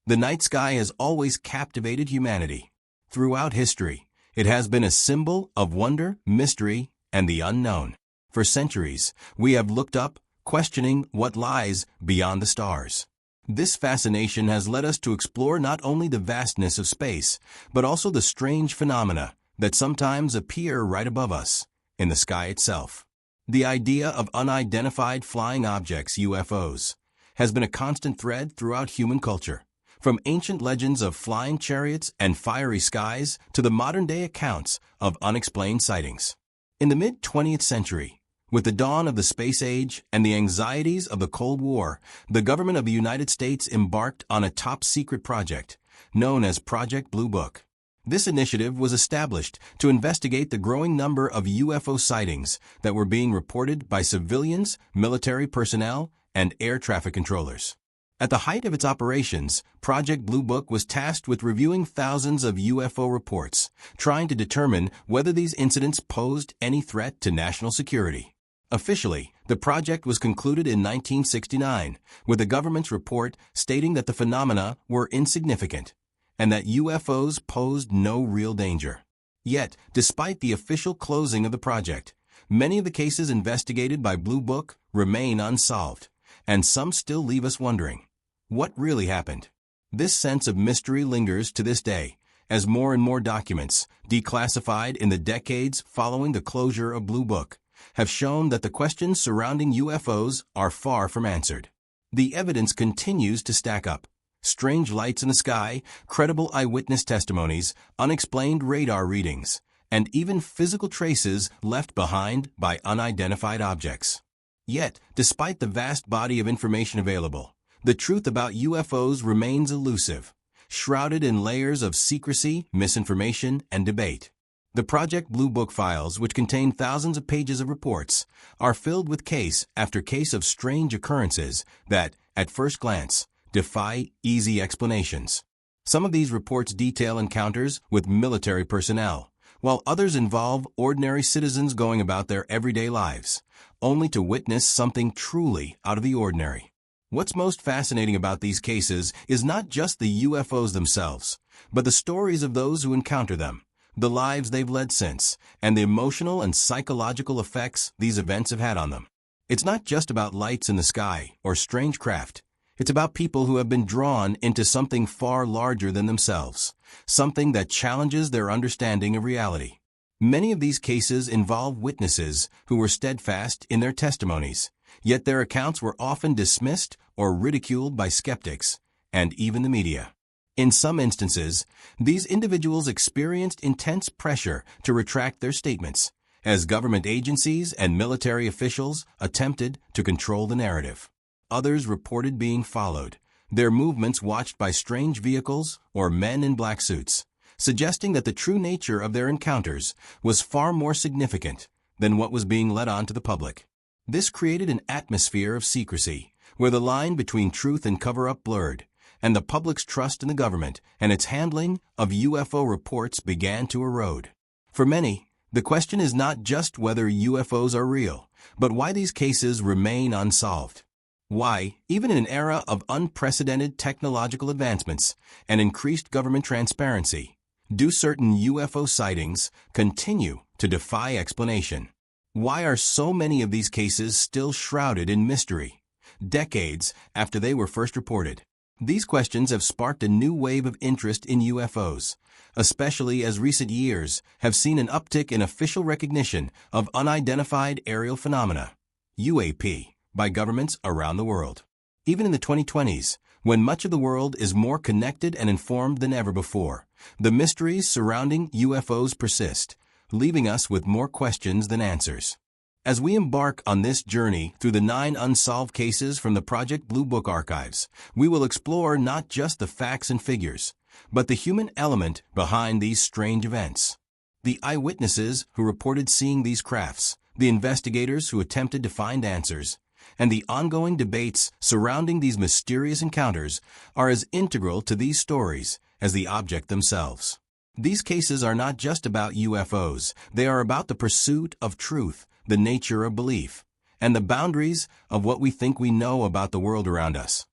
The night sky has always captivated humanity. Throughout history, it has been a symbol of wonder, mystery, and the unknown. For centuries, we have looked up, questioning what lies beyond the stars. This fascination has led us to explore not only the vastness of space, but also the strange phenomena that sometimes appear right above us, in the sky itself. The idea of unidentified flying objects, UFOs, has been a constant thread throughout human culture. From ancient legends of flying chariots and fiery skies to the modern-day accounts of unexplained sightings. In the mid-20th century, with the dawn of the space age and the anxieties of the Cold War, the government of the United States embarked on a top-secret project known as Project Blue Book. This initiative was established to investigate the growing number of UFO sightings that were being reported by civilians, military personnel, and air traffic controllers. At the height of its operations, Project Blue Book was tasked with reviewing thousands of UFO reports, trying to determine whether these incidents posed any threat to national security. Officially, the project was concluded in 1969, with the government's report stating that the phenomena were insignificant and that UFOs posed no real danger. Yet, despite the official closing of the project, many of the cases investigated by Blue Book remain unsolved, and some still leave us wondering, what really happened? This sense of mystery lingers to this day, as more and more documents, declassified in the decades following the closure of Blue Book, have shown that the questions surrounding UFOs are far from answered. The evidence continues to stack up. Strange lights in the sky, credible eyewitness testimonies, unexplained radar readings, and even physical traces left behind by unidentified objects. Yet, despite the vast body of information available, the truth about UFOs remains elusive, shrouded in layers of secrecy, misinformation, and debate. The Project Blue Book files, which contain thousands of pages of reports, are filled with case after case of strange occurrences that, at first glance, defy easy explanations. Some of these reports detail encounters with military personnel, while others involve ordinary citizens going about their everyday lives, only to witness something truly out of the ordinary. What's most fascinating about these cases is not just the UFOs themselves, but the stories of those who encounter them, the lives they've led since, and the emotional and psychological effects these events have had on them. It's not just about lights in the sky or strange craft. It's about people who have been drawn into something far larger than themselves, something that challenges their understanding of reality. Many of these cases involve witnesses who were steadfast in their testimonies, yet their accounts were often dismissed or ridiculed by skeptics and even the media. In some instances, these individuals experienced intense pressure to retract their statements, as government agencies and military officials attempted to control the narrative. Others reported being followed, their movements watched by strange vehicles or men in black suits, suggesting that the true nature of their encounters was far more significant than what was being let on to the public. This created an atmosphere of secrecy, where the line between truth and cover-up blurred, and the public's trust in the government and its handling of UFO reports began to erode. For many, the question is not just whether UFOs are real, but why these cases remain unsolved. Why, even in an era of unprecedented technological advancements and increased government transparency, do certain UFO sightings continue to defy explanation? Why are so many of these cases still shrouded in mystery, decades after they were first reported? These questions have sparked a new wave of interest in UFOs, especially as recent years have seen an uptick in official recognition of unidentified aerial phenomena, UAP, by governments around the world. Even in the 2020s, when much of the world is more connected and informed than ever before, the mysteries surrounding UFOs persist, leaving us with more questions than answers. As we embark on this journey through the 9 unsolved cases from the Project Blue Book archives, we will explore not just the facts and figures, but the human element behind these strange events. The eyewitnesses who reported seeing these crafts, the investigators who attempted to find answers, and the ongoing debates surrounding these mysterious encounters are as integral to these stories as the object themselves. These cases are not just about UFOs, they are about the pursuit of truth, the nature of belief, and the boundaries of what we think we know about the world around us.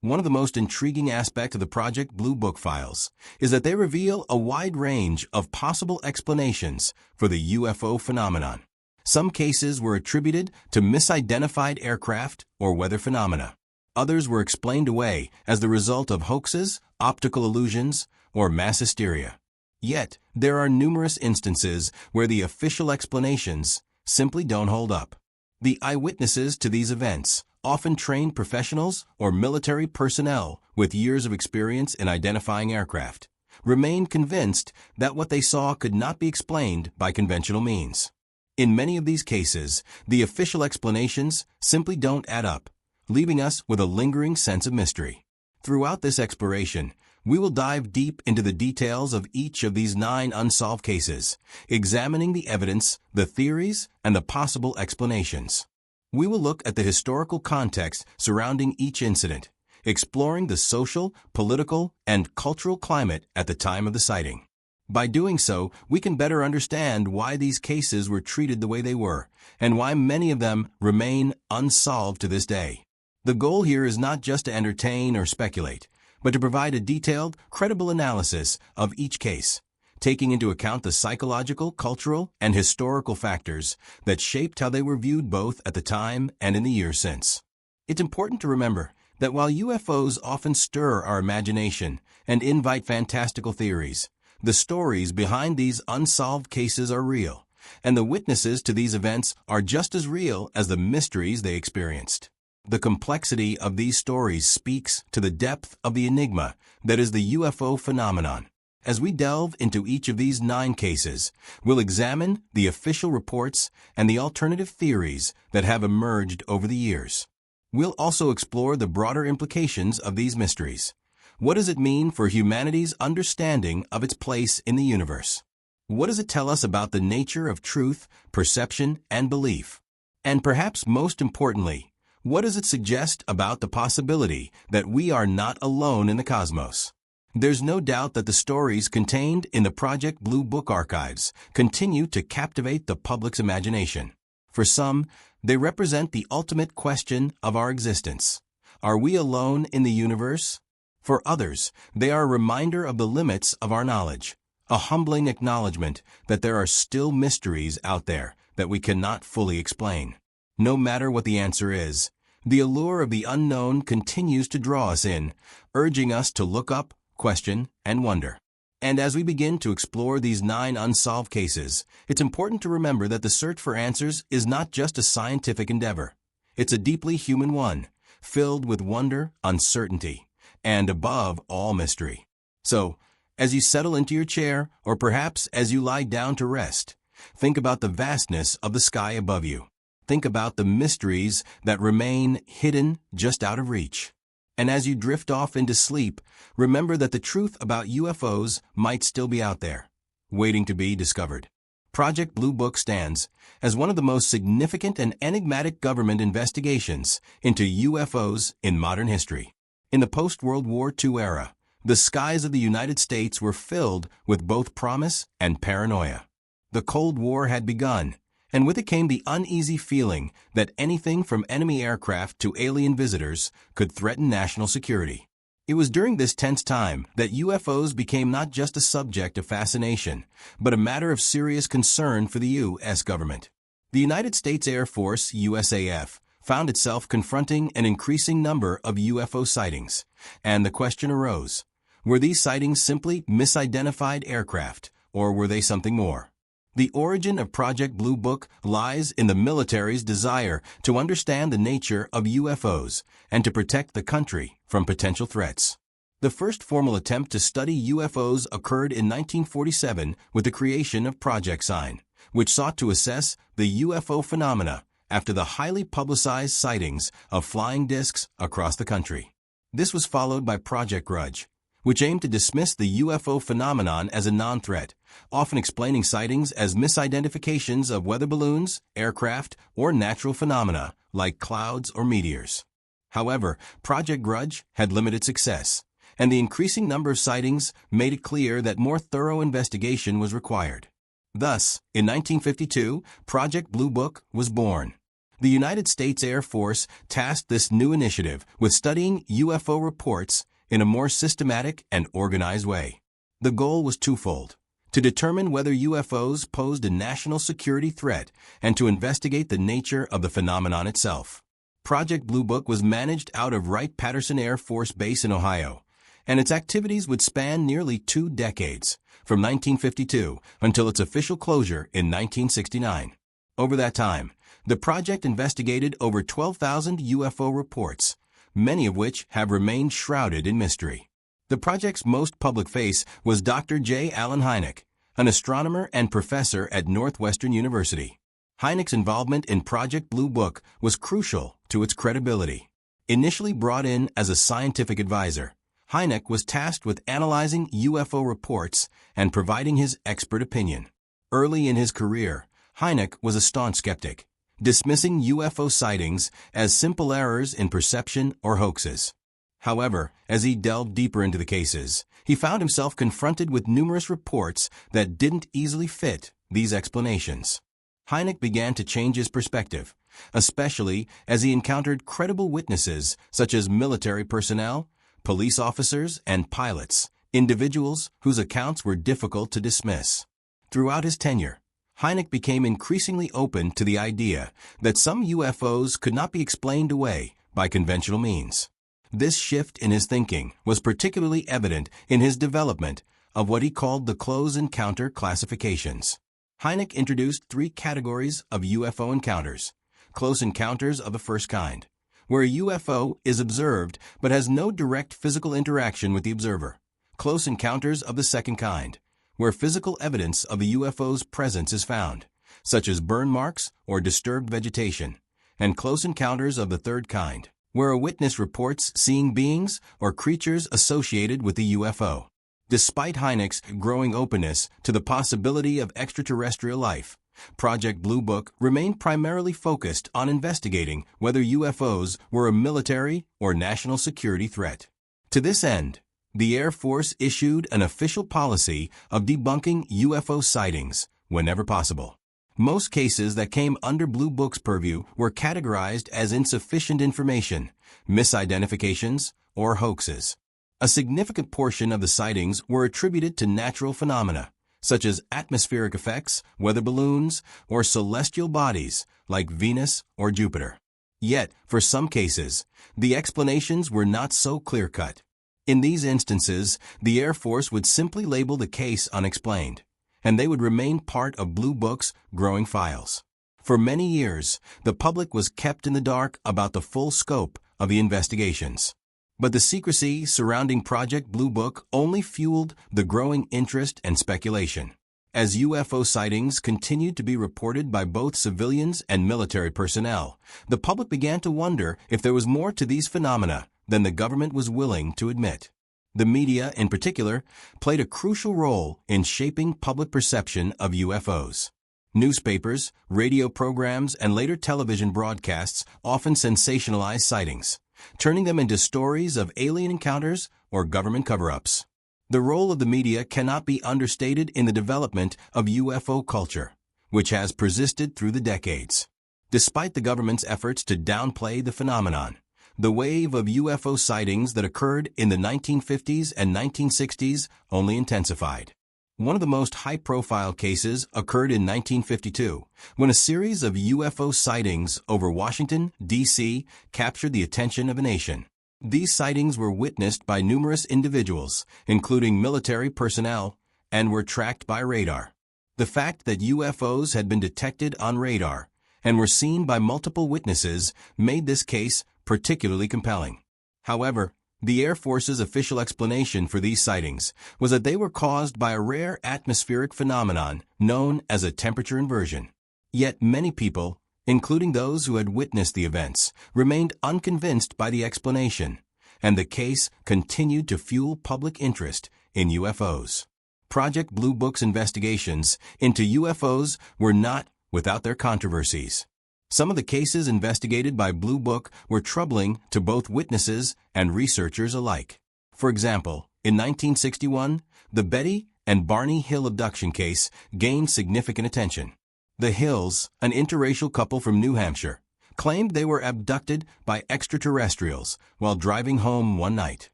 One of the most intriguing aspects of the Project Blue Book files is that they reveal a wide range of possible explanations for the UFO phenomenon. Some cases were attributed to misidentified aircraft or weather phenomena. Others were explained away as the result of hoaxes, optical illusions, or mass hysteria. Yet, there are numerous instances where the official explanations simply don't hold up. The eyewitnesses to these events, often trained professionals or military personnel with years of experience in identifying aircraft, remained convinced that what they saw could not be explained by conventional means. In many of these cases, the official explanations simply don't add up, leaving us with a lingering sense of mystery. Throughout this exploration, we will dive deep into the details of each of these 9 unsolved cases, examining the evidence, the theories, and the possible explanations. We will look at the historical context surrounding each incident, exploring the social, political, and cultural climate at the time of the sighting. By doing so, we can better understand why these cases were treated the way they were, and why many of them remain unsolved to this day. The goal here is not just to entertain or speculate, but to provide a detailed, credible analysis of each case, taking into account the psychological, cultural, and historical factors that shaped how they were viewed both at the time and in the years since. It's important to remember that while UFOs often stir our imagination and invite fantastical theories, the stories behind these unsolved cases are real, and the witnesses to these events are just as real as the mysteries they experienced. The complexity of these stories speaks to the depth of the enigma that is the UFO phenomenon. As we delve into each of these 9 cases, we'll examine the official reports and the alternative theories that have emerged over the years. We'll also explore the broader implications of these mysteries. What does it mean for humanity's understanding of its place in the universe? What does it tell us about the nature of truth, perception, and belief? And perhaps most importantly, what does it suggest about the possibility that we are not alone in the cosmos? There's no doubt that the stories contained in the Project Blue Book archives continue to captivate the public's imagination. For some, they represent the ultimate question of our existence. Are we alone in the universe? For others, they are a reminder of the limits of our knowledge, a humbling acknowledgement that there are still mysteries out there that we cannot fully explain. No matter what the answer is, the allure of the unknown continues to draw us in, urging us to look up, question, and wonder. And as we begin to explore these 9 unsolved cases, it's important to remember that the search for answers is not just a scientific endeavor. It's a deeply human one, filled with wonder, uncertainty, and above all mystery. So, as you settle into your chair, or perhaps as you lie down to rest, think about the vastness of the sky above you. Think about the mysteries that remain hidden just out of reach. And as you drift off into sleep, remember that the truth about UFOs might still be out there, waiting to be discovered. Project Blue Book stands as one of the most significant and enigmatic government investigations into UFOs in modern history. In the post-World War II era, the skies of the United States were filled with both promise and paranoia. The Cold War had begun, and with it came the uneasy feeling that anything from enemy aircraft to alien visitors could threaten national security. It was during this tense time that UFOs became not just a subject of fascination, but a matter of serious concern for the U.S. government. The United States Air Force, USAF, found itself confronting an increasing number of UFO sightings, and the question arose, were these sightings simply misidentified aircraft, or were they something more? The origin of Project Blue Book lies in the military's desire to understand the nature of UFOs and to protect the country from potential threats. The first formal attempt to study UFOs occurred in 1947 with the creation of Project Sign, which sought to assess the UFO phenomena after the highly publicized sightings of flying discs across the country. This was followed by Project Grudge, which aimed to dismiss the UFO phenomenon as a non-threat, often explaining sightings as misidentifications of weather balloons, aircraft, or natural phenomena like clouds or meteors. However, Project Grudge had limited success, and the increasing number of sightings made it clear that more thorough investigation was required. Thus, in 1952, Project Blue Book was born. The United States Air Force tasked this new initiative with studying UFO reports in a more systematic and organized way. The goal was twofold: to determine whether UFOs posed a national security threat and to investigate the nature of the phenomenon itself. Project Blue Book was managed out of Wright-Patterson Air Force Base in Ohio, and its activities would span nearly 2 decades, from 1952 until its official closure in 1969. Over that time, the project investigated over 12,000 UFO reports, many of which have remained shrouded in mystery. The project's most public face was Dr. J. Allen Hynek, an astronomer and professor at Northwestern University. Hynek's involvement in Project Blue Book was crucial to its credibility. Initially brought in as a scientific advisor, Hynek was tasked with analyzing UFO reports and providing his expert opinion. Early in his career, Hynek was a staunch skeptic, dismissing UFO sightings as simple errors in perception or hoaxes. However, as he delved deeper into the cases, he found himself confronted with numerous reports that didn't easily fit these explanations. Hynek began to change his perspective, especially as he encountered credible witnesses such as military personnel, police officers, and pilots, individuals whose accounts were difficult to dismiss. Throughout his tenure, Hynek became increasingly open to the idea that some UFOs could not be explained away by conventional means. This shift in his thinking was particularly evident in his development of what he called the close encounter classifications. Hynek introduced 3 categories of UFO encounters: close encounters of the first kind, where a UFO is observed but has no direct physical interaction with the observer; close encounters of the second kind, where physical evidence of a UFO's presence is found, such as burn marks or disturbed vegetation; and close encounters of the third kind, where a witness reports seeing beings or creatures associated with the UFO. Despite Hynek's growing openness to the possibility of extraterrestrial life, Project Blue Book remained primarily focused on investigating whether UFOs were a military or national security threat. To this end, the Air Force issued an official policy of debunking UFO sightings whenever possible. Most cases that came under Blue Book's purview were categorized as insufficient information, misidentifications, or hoaxes. A significant portion of the sightings were attributed to natural phenomena, such as atmospheric effects, weather balloons, or celestial bodies like Venus or Jupiter. Yet, for some cases, the explanations were not so clear-cut. In these instances, the Air Force would simply label the case unexplained, and they would remain part of Blue Book's growing files. For many years, the public was kept in the dark about the full scope of the investigations. But the secrecy surrounding Project Blue Book only fueled the growing interest and speculation. As UFO sightings continued to be reported by both civilians and military personnel, the public began to wonder if there was more to these phenomena than the government was willing to admit. The media, in particular, played a crucial role in shaping public perception of UFOs. Newspapers, radio programs, and later television broadcasts often sensationalized sightings, turning them into stories of alien encounters or government cover-ups. The role of the media cannot be understated in the development of UFO culture, which has persisted through the decades. Despite the government's efforts to downplay the phenomenon, the wave of UFO sightings that occurred in the 1950s and 1960s only intensified. One of the most high-profile cases occurred in 1952, when a series of UFO sightings over Washington, D.C. captured the attention of a nation. These sightings were witnessed by numerous individuals, including military personnel, and were tracked by radar. The fact that UFOs had been detected on radar and were seen by multiple witnesses made this case particularly compelling. However, the Air Force's official explanation for these sightings was that they were caused by a rare atmospheric phenomenon known as a temperature inversion. Yet many people, including those who had witnessed the events, remained unconvinced by the explanation, and the case continued to fuel public interest in UFOs. Project Blue Book's investigations into UFOs were not without their controversies. Some of the cases investigated by Blue Book were troubling to both witnesses and researchers alike. For example, in 1961, the Betty and Barney Hill abduction case gained significant attention. The Hills, an interracial couple from New Hampshire, claimed they were abducted by extraterrestrials while driving home one night.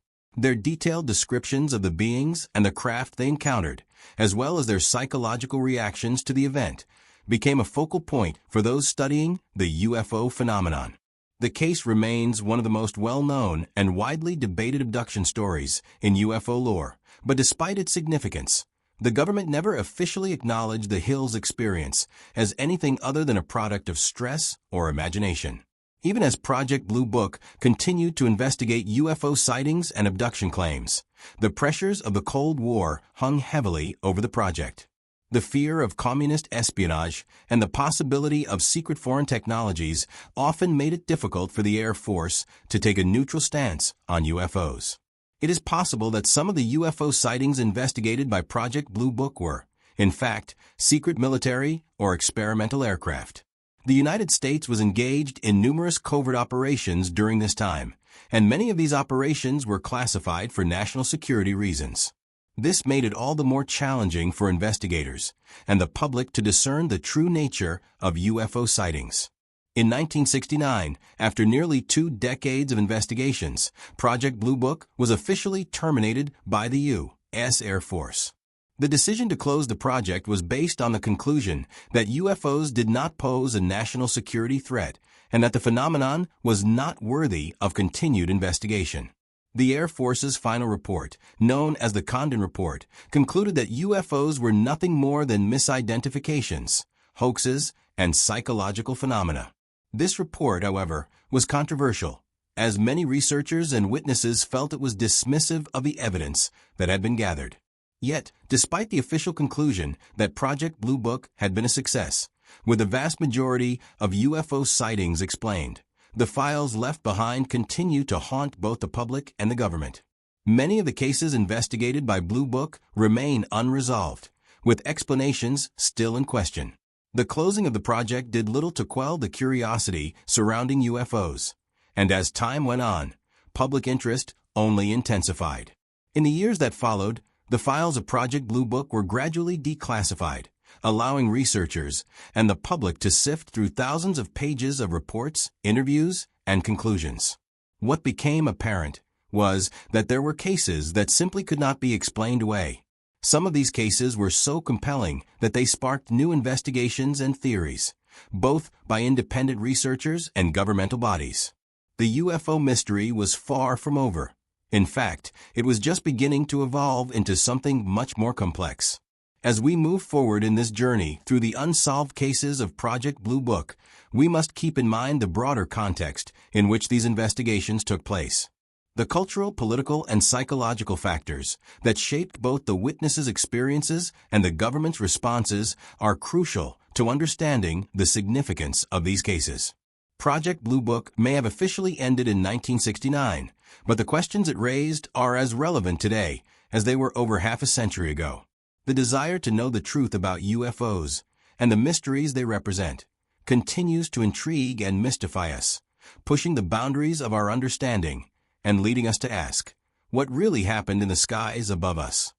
Their detailed descriptions of the beings and the craft they encountered, as well as their psychological reactions to the event, became a focal point for those studying the UFO phenomenon. The case remains one of the most well-known and widely debated abduction stories in UFO lore, but despite its significance, the government never officially acknowledged the Hills experience as anything other than a product of stress or imagination. Even as Project Blue Book continued to investigate UFO sightings and abduction claims, the pressures of the Cold War hung heavily over the project. The fear of communist espionage and the possibility of secret foreign technologies often made it difficult for the Air Force to take a neutral stance on UFOs. It is possible that some of the UFO sightings investigated by Project Blue Book were, in fact, secret military or experimental aircraft. The United States was engaged in numerous covert operations during this time, and many of these operations were classified for national security reasons. This made it all the more challenging for investigators and the public to discern the true nature of UFO sightings. In 1969, after nearly 2 decades of investigations, Project Blue Book was officially terminated by the U.S. Air Force. The decision to close the project was based on the conclusion that UFOs did not pose a national security threat and that the phenomenon was not worthy of continued investigation. The Air Force's final report, known as the Condon Report, concluded that UFOs were nothing more than misidentifications, hoaxes, and psychological phenomena. This report, however, was controversial, as many researchers and witnesses felt it was dismissive of the evidence that had been gathered. Yet, despite the official conclusion that Project Blue Book had been a success, with the vast majority of UFO sightings explained, the files left behind continue to haunt both the public and the government. Many of the cases investigated by Blue Book remain unresolved, with explanations still in question. The closing of the project did little to quell the curiosity surrounding UFOs, and as time went on, public interest only intensified. In the years that followed, the files of Project Blue Book were gradually declassified, allowing researchers and the public to sift through thousands of pages of reports, interviews, and conclusions. What became apparent was that there were cases that simply could not be explained away. Some of these cases were so compelling that they sparked new investigations and theories, both by independent researchers and governmental bodies. The UFO mystery was far from over. In fact, it was just beginning to evolve into something much more complex. As we move forward in this journey through the unsolved cases of Project Blue Book, we must keep in mind the broader context in which these investigations took place. The cultural, political, and psychological factors that shaped both the witnesses' experiences and the government's responses are crucial to understanding the significance of these cases. Project Blue Book may have officially ended in 1969, but the questions it raised are as relevant today as they were over half a century ago. The desire to know the truth about UFOs and the mysteries they represent continues to intrigue and mystify us, pushing the boundaries of our understanding and leading us to ask, what really happened in the skies above us?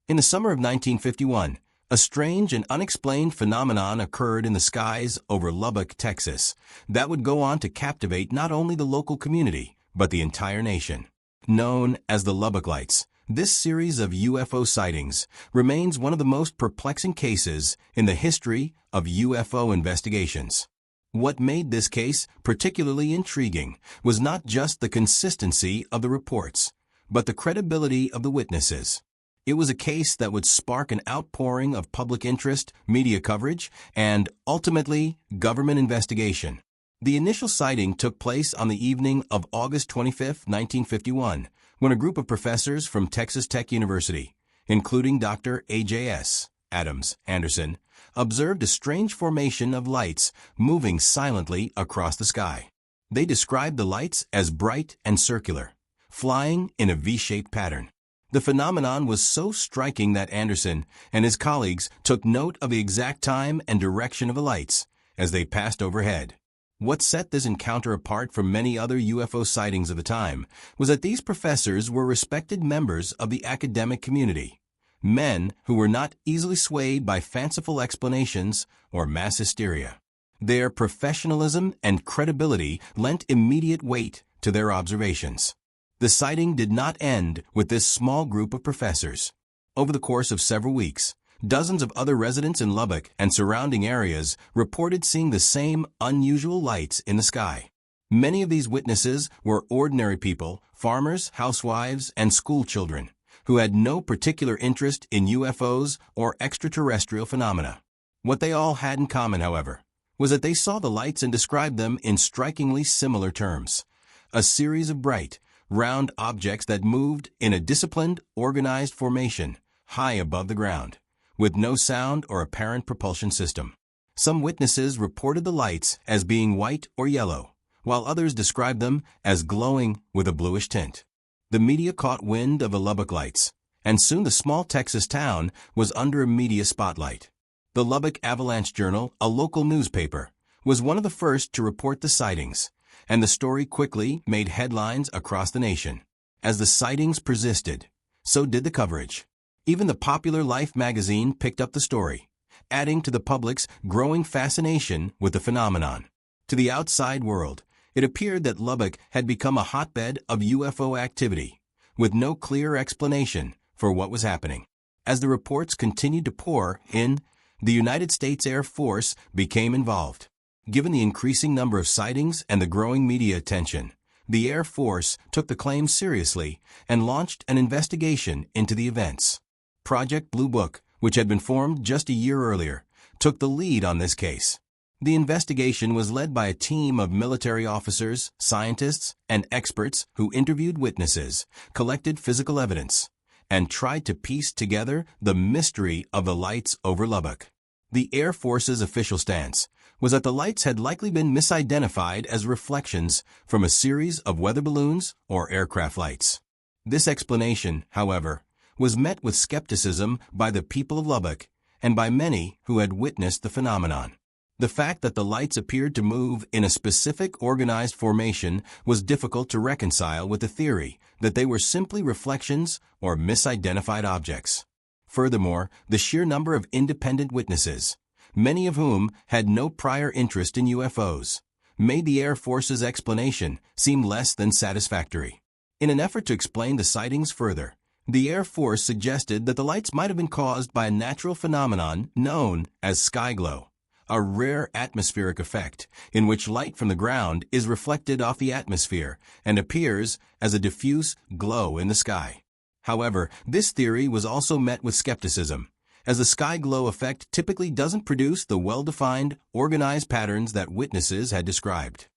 In the summer of 1951, a strange and unexplained phenomenon occurred in the skies over Lubbock, Texas, that would go on to captivate not only the local community, but the entire nation. Known as the Lubbock Lights, this series of UFO sightings remains one of the most perplexing cases in the history of UFO investigations. What made this case particularly intriguing was not just the consistency of the reports, but the credibility of the witnesses. It was a case that would spark an outpouring of public interest, media coverage, and, ultimately, government investigation. The initial sighting took place on the evening of August 25, 1951, when a group of professors from Texas Tech University, including Dr. A.J.S. Adams Anderson, observed a strange formation of lights moving silently across the sky. They described the lights as bright and circular, flying in a V-shaped pattern. The phenomenon was so striking that Anderson and his colleagues took note of the exact time and direction of the lights as they passed overhead. What set this encounter apart from many other UFO sightings of the time was that these professors were respected members of the academic community, men who were not easily swayed by fanciful explanations or mass hysteria. Their professionalism and credibility lent immediate weight to their observations. The sighting did not end with this small group of professors. Over the course of several weeks, dozens of other residents in Lubbock and surrounding areas reported seeing the same unusual lights in the sky. Many of these witnesses were ordinary people, farmers, housewives, and school children, who had no particular interest in UFOs or extraterrestrial phenomena. What they all had in common, however, was that they saw the lights and described them in strikingly similar terms: a series of bright, round objects that moved in a disciplined, organized formation high above the ground, with no sound or apparent propulsion system. Some witnesses reported the lights as being white or yellow, while others described them as glowing with a bluish tint. The media caught wind of the Lubbock lights, and soon the small Texas town was under a media spotlight. The Lubbock Avalanche Journal, a local newspaper, was one of the first to report the sightings, and the story quickly made headlines across the nation. As the sightings persisted, so did the coverage. Even the popular Life magazine picked up the story, adding to the public's growing fascination with the phenomenon. To the outside world, it appeared that Lubbock had become a hotbed of UFO activity, with no clear explanation for what was happening. As the reports continued to pour in, the United States Air Force became involved. Given the increasing number of sightings and the growing media attention, the Air Force took the claims seriously and launched an investigation into the events. Project Blue Book, which had been formed just a year earlier, took the lead on this case. The investigation was led by a team of military officers, scientists, and experts who interviewed witnesses, collected physical evidence, and tried to piece together the mystery of the lights over Lubbock. The Air Force's official stance was that the lights had likely been misidentified as reflections from a series of weather balloons or aircraft lights. This explanation, however, was met with skepticism by the people of Lubbock and by many who had witnessed the phenomenon. The fact that the lights appeared to move in a specific organized formation was difficult to reconcile with the theory that they were simply reflections or misidentified objects. Furthermore, the sheer number of independent witnesses, many of whom had no prior interest in UFOs, made the Air Force's explanation seem less than satisfactory. In an effort to explain the sightings further, the Air Force suggested that the lights might have been caused by a natural phenomenon known as sky glow, a rare atmospheric effect in which light from the ground is reflected off the atmosphere and appears as a diffuse glow in the sky. However, this theory was also met with skepticism, as the sky glow effect typically doesn't produce the well-defined, organized patterns that witnesses had described.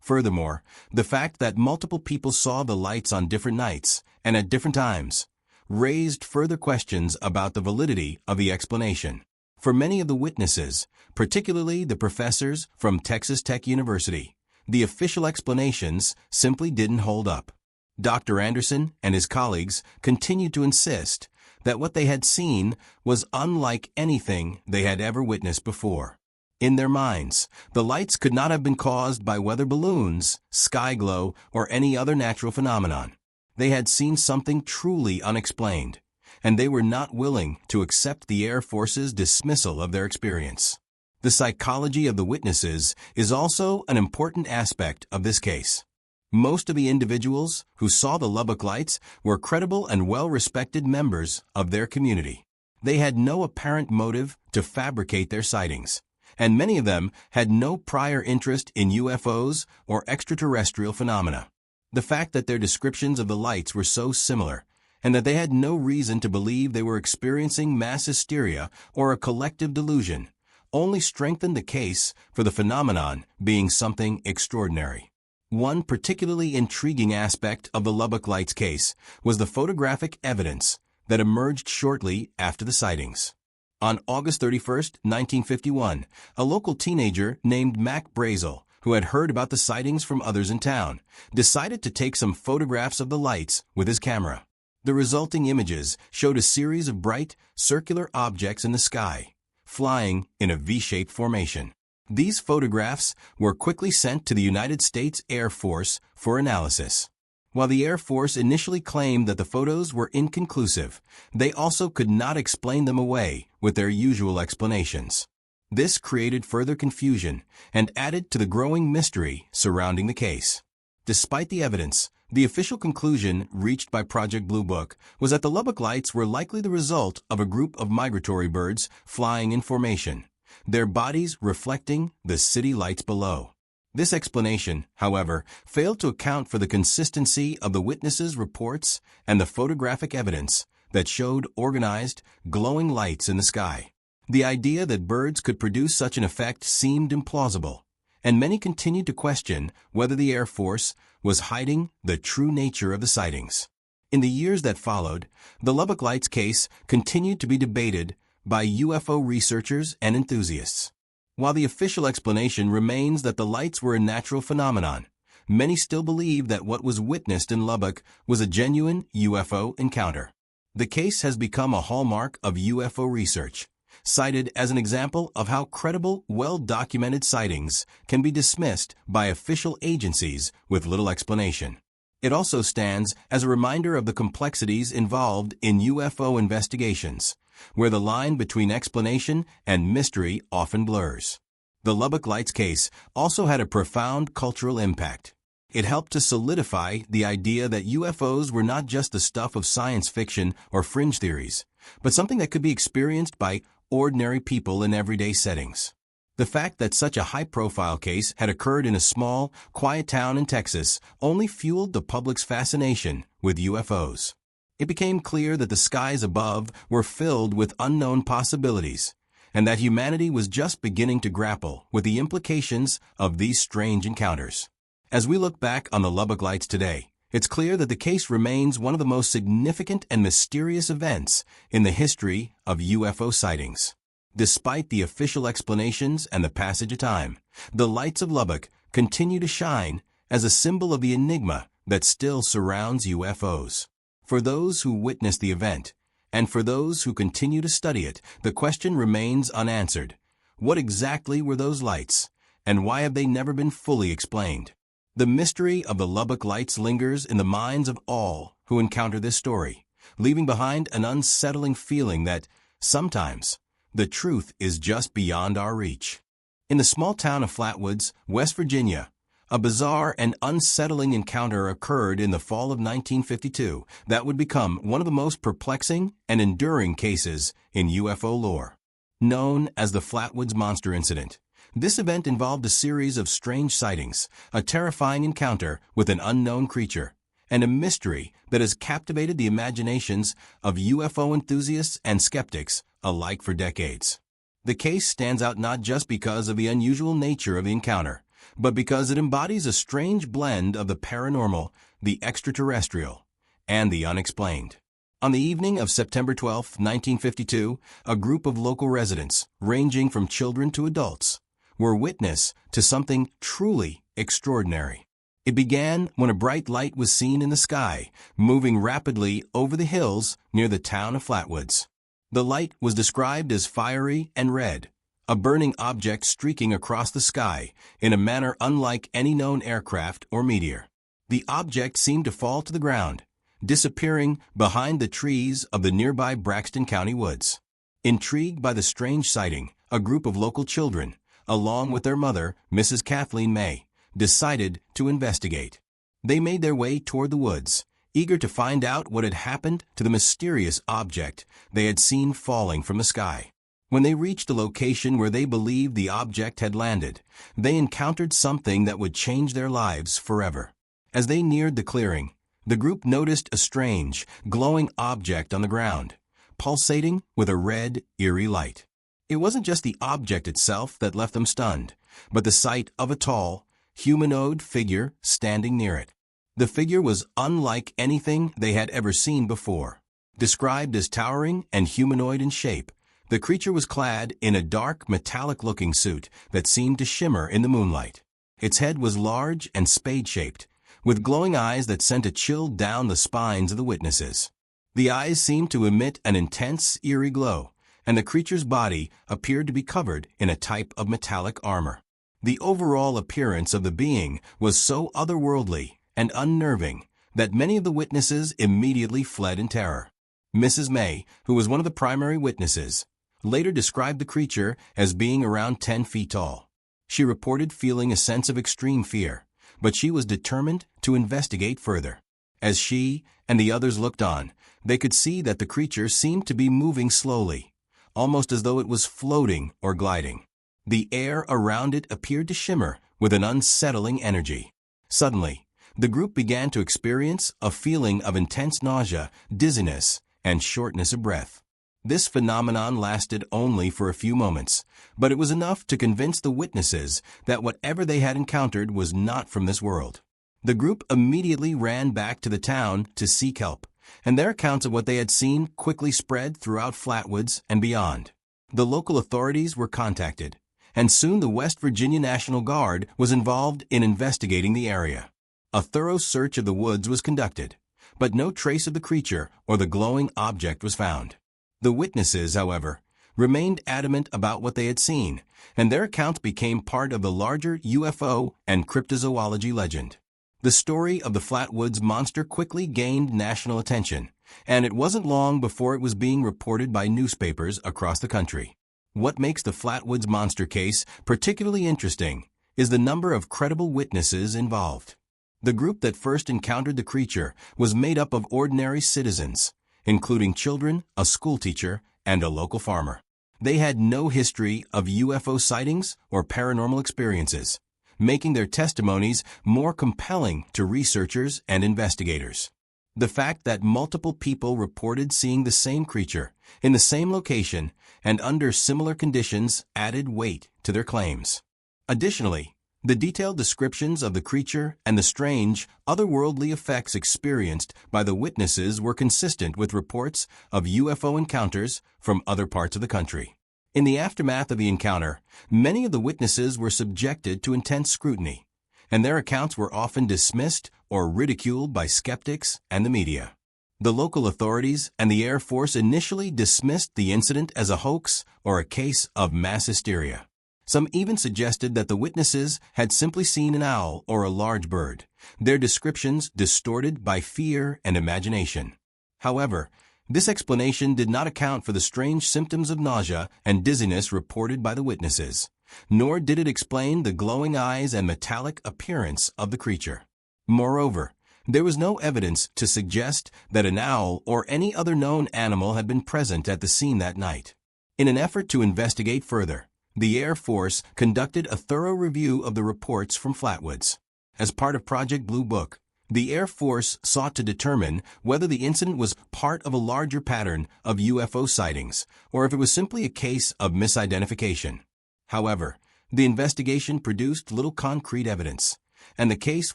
Furthermore, the fact that multiple people saw the lights on different nights and at different times raised further questions about the validity of the explanation. For many of the witnesses, particularly the professors from Texas Tech University, the official explanations simply didn't hold up. Dr. Anderson and his colleagues continued to insist that what they had seen was unlike anything they had ever witnessed before. In their minds, the lights could not have been caused by weather balloons, sky glow, or any other natural phenomenon. They had seen something truly unexplained, and they were not willing to accept the Air Force's dismissal of their experience. The psychology of the witnesses is also an important aspect of this case. Most of the individuals who saw the Lubbock lights were credible and well-respected members of their community. They had no apparent motive to fabricate their sightings, and many of them had no prior interest in UFOs or extraterrestrial phenomena. The fact that their descriptions of the lights were so similar, and that they had no reason to believe they were experiencing mass hysteria or a collective delusion, only strengthened the case for the phenomenon being something extraordinary. One particularly intriguing aspect of the Lubbock lights case was the photographic evidence that emerged shortly after the sightings. On August 31, 1951, a local teenager named Mac Brazel, who had heard about the sightings from others in town, decided to take some photographs of the lights with his camera. The resulting images showed a series of bright, circular objects in the sky, flying in a V-shaped formation. These photographs were quickly sent to the United States Air Force for analysis. While the Air Force initially claimed that the photos were inconclusive, they also could not explain them away with their usual explanations. This created further confusion and added to the growing mystery surrounding the case. Despite the evidence, the official conclusion reached by Project Blue Book was that the Lubbock Lights were likely the result of a group of migratory birds flying in formation, their bodies reflecting the city lights below. This explanation, however, failed to account for the consistency of the witnesses' reports and the photographic evidence that showed organized, glowing lights in the sky. The idea that birds could produce such an effect seemed implausible, and many continued to question whether the Air Force was hiding the true nature of the sightings. In the years that followed, the Lubbock Lights case continued to be debated by UFO researchers and enthusiasts. While the official explanation remains that the lights were a natural phenomenon, many still believe that what was witnessed in Lubbock was a genuine UFO encounter. The case has become a hallmark of UFO research, cited as an example of how credible, well-documented sightings can be dismissed by official agencies with little explanation. It also stands as a reminder of the complexities involved in UFO investigations, where the line between explanation and mystery often blurs. The Lubbock Lights case also had a profound cultural impact. It helped to solidify the idea that UFOs were not just the stuff of science fiction or fringe theories, but something that could be experienced by ordinary people in everyday settings. The fact that such a high-profile case had occurred in a small, quiet town in Texas only fueled the public's fascination with UFOs. It became clear that the skies above were filled with unknown possibilities, and that humanity was just beginning to grapple with the implications of these strange encounters. As we look back on the Lubbock Lights today, it's clear that the case remains one of the most significant and mysterious events in the history of UFO sightings. Despite the official explanations and the passage of time, the lights of Lubbock continue to shine as a symbol of the enigma that still surrounds UFOs. For those who witnessed the event, and for those who continue to study it, the question remains unanswered. What exactly were those lights, and why have they never been fully explained? The mystery of the Lubbock Lights lingers in the minds of all who encounter this story, leaving behind an unsettling feeling that, sometimes, the truth is just beyond our reach. In the small town of Flatwoods, West Virginia, a bizarre and unsettling encounter occurred in the fall of 1952 that would become one of the most perplexing and enduring cases in UFO lore. Known as the Flatwoods Monster Incident, this event involved a series of strange sightings, a terrifying encounter with an unknown creature, and a mystery that has captivated the imaginations of UFO enthusiasts and skeptics alike for decades. The case stands out not just because of the unusual nature of the encounter, but because it embodies a strange blend of the paranormal, the extraterrestrial, and the unexplained. On the evening of September 12, 1952, a group of local residents, ranging from children to adults, were witness to something truly extraordinary. It began when a bright light was seen in the sky, moving rapidly over the hills near the town of Flatwoods. The light was described as fiery and red, a burning object streaking across the sky in a manner unlike any known aircraft or meteor. The object seemed to fall to the ground, disappearing behind the trees of the nearby Braxton County woods. Intrigued by the strange sighting, a group of local children, along with their mother, Mrs. Kathleen May, decided to investigate. They made their way toward the woods, eager to find out what had happened to the mysterious object they had seen falling from the sky. When they reached the location where they believed the object had landed, they encountered something that would change their lives forever. As they neared the clearing, the group noticed a strange, glowing object on the ground, pulsating with a red, eerie light. It wasn't just the object itself that left them stunned, but the sight of a tall, humanoid figure standing near it. The figure was unlike anything they had ever seen before. Described as towering and humanoid in shape, the creature was clad in a dark, metallic-looking suit that seemed to shimmer in the moonlight. Its head was large and spade-shaped, with glowing eyes that sent a chill down the spines of the witnesses. The eyes seemed to emit an intense, eerie glow, and the creature's body appeared to be covered in a type of metallic armor. The overall appearance of the being was so otherworldly and unnerving that many of the witnesses immediately fled in terror. Mrs. May, who was one of the primary witnesses, later described the creature as being around 10 feet tall. She reported feeling a sense of extreme fear, but she was determined to investigate further. As she and the others looked on, they could see that the creature seemed to be moving slowly, almost as though it was floating or gliding. The air around it appeared to shimmer with an unsettling energy. Suddenly, the group began to experience a feeling of intense nausea, dizziness, and shortness of breath. This phenomenon lasted only for a few moments, but it was enough to convince the witnesses that whatever they had encountered was not from this world. The group immediately ran back to the town to seek help, and their accounts of what they had seen quickly spread throughout Flatwoods and beyond. The local authorities were contacted, and soon the West Virginia National Guard was involved in investigating the area. A thorough search of the woods was conducted, but no trace of the creature or the glowing object was found. The witnesses, however, remained adamant about what they had seen, and their accounts became part of the larger UFO and cryptozoology legend. The story of the Flatwoods monster quickly gained national attention, and it wasn't long before it was being reported by newspapers across the country. What makes the Flatwoods monster case particularly interesting is the number of credible witnesses involved. The group that first encountered the creature was made up of ordinary citizens, including children, a schoolteacher, and a local farmer. They had no history of UFO sightings or paranormal experiences, making their testimonies more compelling to researchers and investigators. The fact that multiple people reported seeing the same creature in the same location and under similar conditions added weight to their claims. Additionally, the detailed descriptions of the creature and the strange, otherworldly effects experienced by the witnesses were consistent with reports of UFO encounters from other parts of the country. In the aftermath of the encounter, many of the witnesses were subjected to intense scrutiny, and their accounts were often dismissed or ridiculed by skeptics and the media. The local authorities and the Air Force initially dismissed the incident as a hoax or a case of mass hysteria. Some even suggested that the witnesses had simply seen an owl or a large bird, their descriptions distorted by fear and imagination. However, this explanation did not account for the strange symptoms of nausea and dizziness reported by the witnesses, nor did it explain the glowing eyes and metallic appearance of the creature. Moreover, there was no evidence to suggest that an owl or any other known animal had been present at the scene that night. In an effort to investigate further, the Air Force conducted a thorough review of the reports from Flatwoods. As part of Project Blue Book, the Air Force sought to determine whether the incident was part of a larger pattern of UFO sightings or if it was simply a case of misidentification. However, the investigation produced little concrete evidence, and the case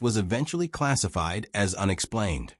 was eventually classified as unexplained.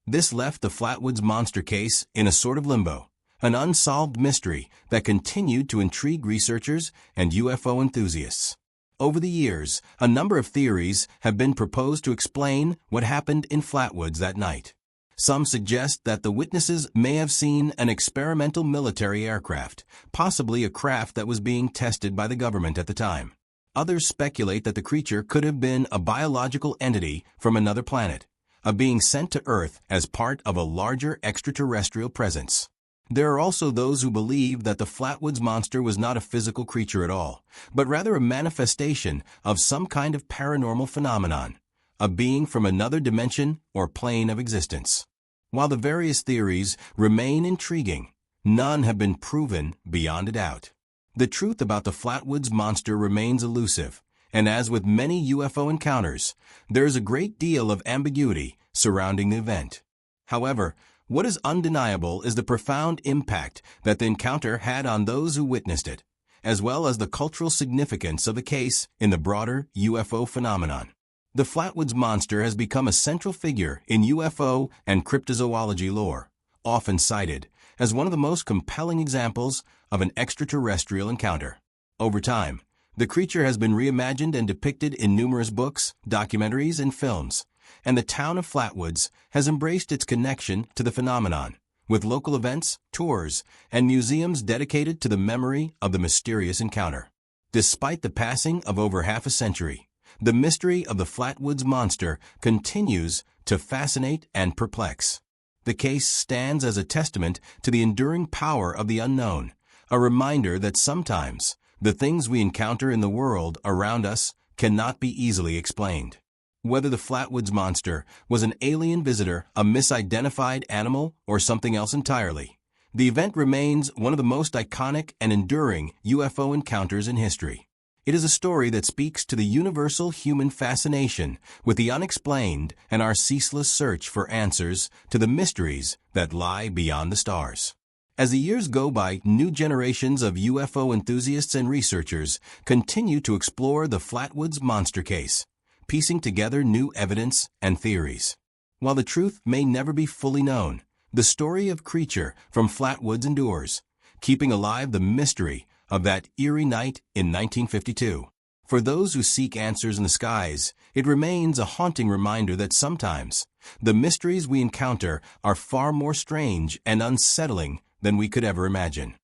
This left the Flatwoods monster case in a sort of limbo, an unsolved mystery that continued to intrigue researchers and UFO enthusiasts. Over the years, a number of theories have been proposed to explain what happened in Flatwoods that night. Some suggest that the witnesses may have seen an experimental military aircraft, possibly a craft that was being tested by the government at the time. Others speculate that the creature could have been a biological entity from another planet, a being sent to Earth as part of a larger extraterrestrial presence. There are also those who believe that the Flatwoods monster was not a physical creature at all, but rather a manifestation of some kind of paranormal phenomenon, a being from another dimension or plane of existence. While the various theories remain intriguing, none have been proven beyond a doubt. The truth about the Flatwoods monster remains elusive, and as with many UFO encounters, there is a great deal of ambiguity surrounding the event. However, what is undeniable is the profound impact that the encounter had on those who witnessed it, as well as the cultural significance of the case in the broader UFO phenomenon. The Flatwoods monster has become a central figure in UFO and cryptozoology lore, often cited as one of the most compelling examples of an extraterrestrial encounter. Over time, the creature has been reimagined and depicted in numerous books, documentaries, and films, and the town of Flatwoods has embraced its connection to the phenomenon, with local events, tours, and museums dedicated to the memory of the mysterious encounter. Despite the passing of over half a century, the mystery of the Flatwoods monster continues to fascinate and perplex. The case stands as a testament to the enduring power of the unknown, a reminder that sometimes the things we encounter in the world around us cannot be easily explained. Whether the Flatwoods Monster was an alien visitor, a misidentified animal, or something else entirely, the event remains one of the most iconic and enduring UFO encounters in history. It is a story that speaks to the universal human fascination with the unexplained and our ceaseless search for answers to the mysteries that lie beyond the stars. As the years go by, new generations of UFO enthusiasts and researchers continue to explore the Flatwoods Monster case, piecing together new evidence and theories. While the truth may never be fully known, the story of creature from Flatwoods endures, keeping alive the mystery of that eerie night in 1952. For those who seek answers in the skies, it remains a haunting reminder that sometimes the mysteries we encounter are far more strange and unsettling than we could ever imagine.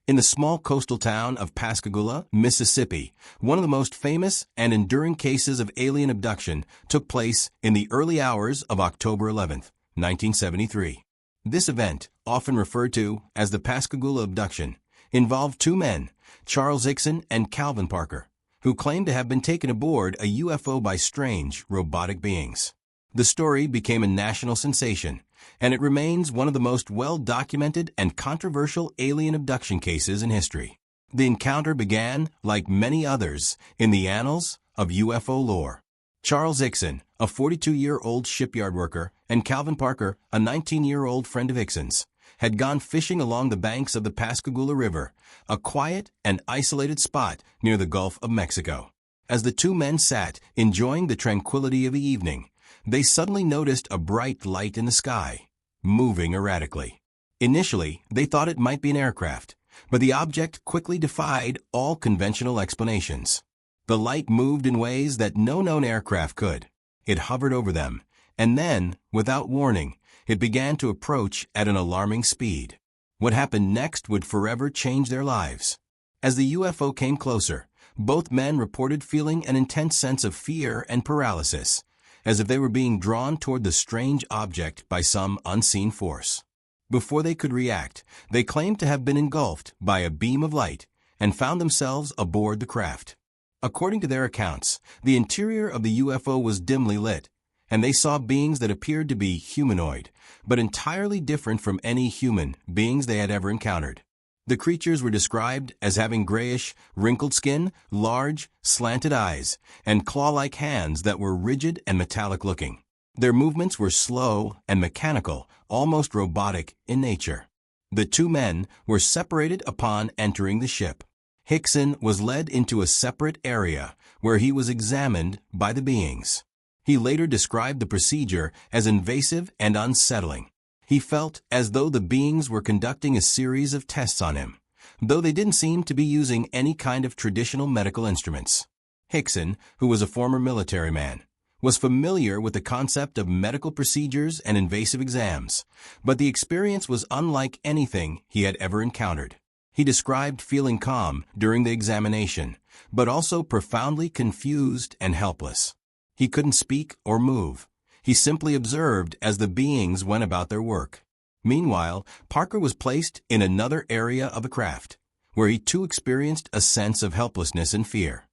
In the small coastal town of Pascagoula, Mississippi, one of the most famous and enduring cases of alien abduction took place in the early hours of October 11, 1973. This event, often referred to as the Pascagoula abduction, involved two men, Charles Hickson and Calvin Parker, who claimed to have been taken aboard a UFO by strange, robotic beings. The story became a national sensation, and it remains one of the most well-documented and controversial alien abduction cases in history. The encounter began, like many others, in the annals of UFO lore. Charles Hickson, a 42-year-old shipyard worker, and Calvin Parker, a 19-year-old friend of Hickson's, had gone fishing along the banks of the Pascagoula River, a quiet and isolated spot near the Gulf of Mexico. As the two men sat, enjoying the tranquility of the evening, they suddenly noticed a bright light in the sky, moving erratically. Initially, they thought it might be an aircraft, but the object quickly defied all conventional explanations. The light moved in ways that no known aircraft could. It hovered over them, and then, without warning, it began to approach at an alarming speed. What happened next would forever change their lives. As the UFO came closer, both men reported feeling an intense sense of fear and paralysis, as if they were being drawn toward the strange object by some unseen force. Before they could react, they claimed to have been engulfed by a beam of light and found themselves aboard the craft. According to their accounts, the interior of the UFO was dimly lit, and they saw beings that appeared to be humanoid, but entirely different from any human beings they had ever encountered. The creatures were described as having grayish, wrinkled skin, large, slanted eyes, and claw-like hands that were rigid and metallic-looking. Their movements were slow and mechanical, almost robotic in nature. The two men were separated upon entering the ship. Hickson was led into a separate area where he was examined by the beings. He later described the procedure as invasive and unsettling. He felt as though the beings were conducting a series of tests on him, though they didn't seem to be using any kind of traditional medical instruments. Hickson, who was a former military man, was familiar with the concept of medical procedures and invasive exams, but the experience was unlike anything he had ever encountered. He described feeling calm during the examination, but also profoundly confused and helpless. He couldn't speak or move. He simply observed as the beings went about their work. Meanwhile, Parker was placed in another area of the craft, where he too experienced a sense of helplessness and fear.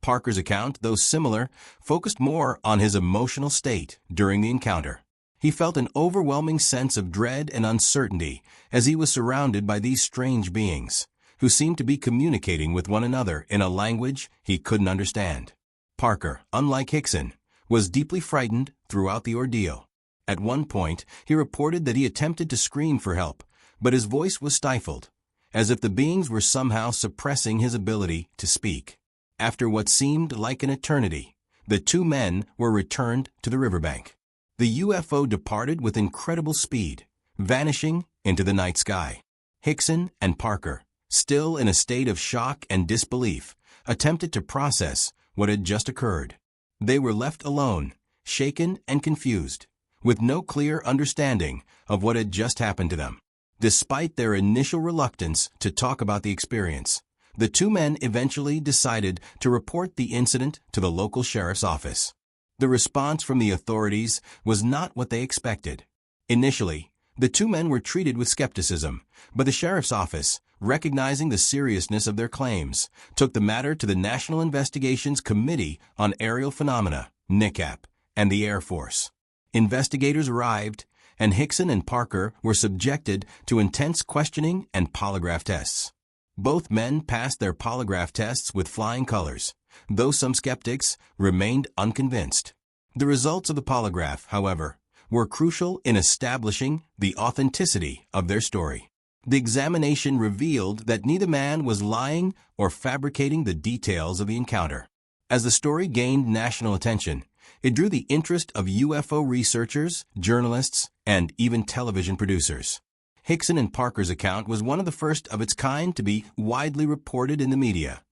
Parker's account, though similar, focused more on his emotional state during the encounter. He felt an overwhelming sense of dread and uncertainty as he was surrounded by these strange beings, who seemed to be communicating with one another in a language he couldn't understand. Parker, unlike Hickson, was deeply frightened throughout the ordeal. At one point, he reported that he attempted to scream for help, but his voice was stifled, as if the beings were somehow suppressing his ability to speak. After what seemed like an eternity, the two men were returned to the riverbank. The UFO departed with incredible speed, vanishing into the night sky. Hickson and Parker, still in a state of shock and disbelief, attempted to process what had just occurred. They were left alone, shaken and confused, with no clear understanding of what had just happened to them. Despite their initial reluctance to talk about the experience, the two men eventually decided to report the incident to the local sheriff's office. The response from the authorities was not what they expected. Initially, the two men were treated with skepticism, but the sheriff's office recognizing the seriousness of their claims, took the matter to the National Investigations Committee on Aerial Phenomena, NICAP, and the Air Force. Investigators arrived, and Hickson and Parker were subjected to intense questioning and polygraph tests. Both men passed their polygraph tests with flying colors, though some skeptics remained unconvinced. The results of the polygraph, however, were crucial in establishing the authenticity of their story. The examination revealed that neither man was lying or fabricating the details of the encounter. As the story gained national attention, it drew the interest of UFO researchers, journalists, and even television producers. Hickson and Parker's account was one of the first of its kind to be widely reported in the media,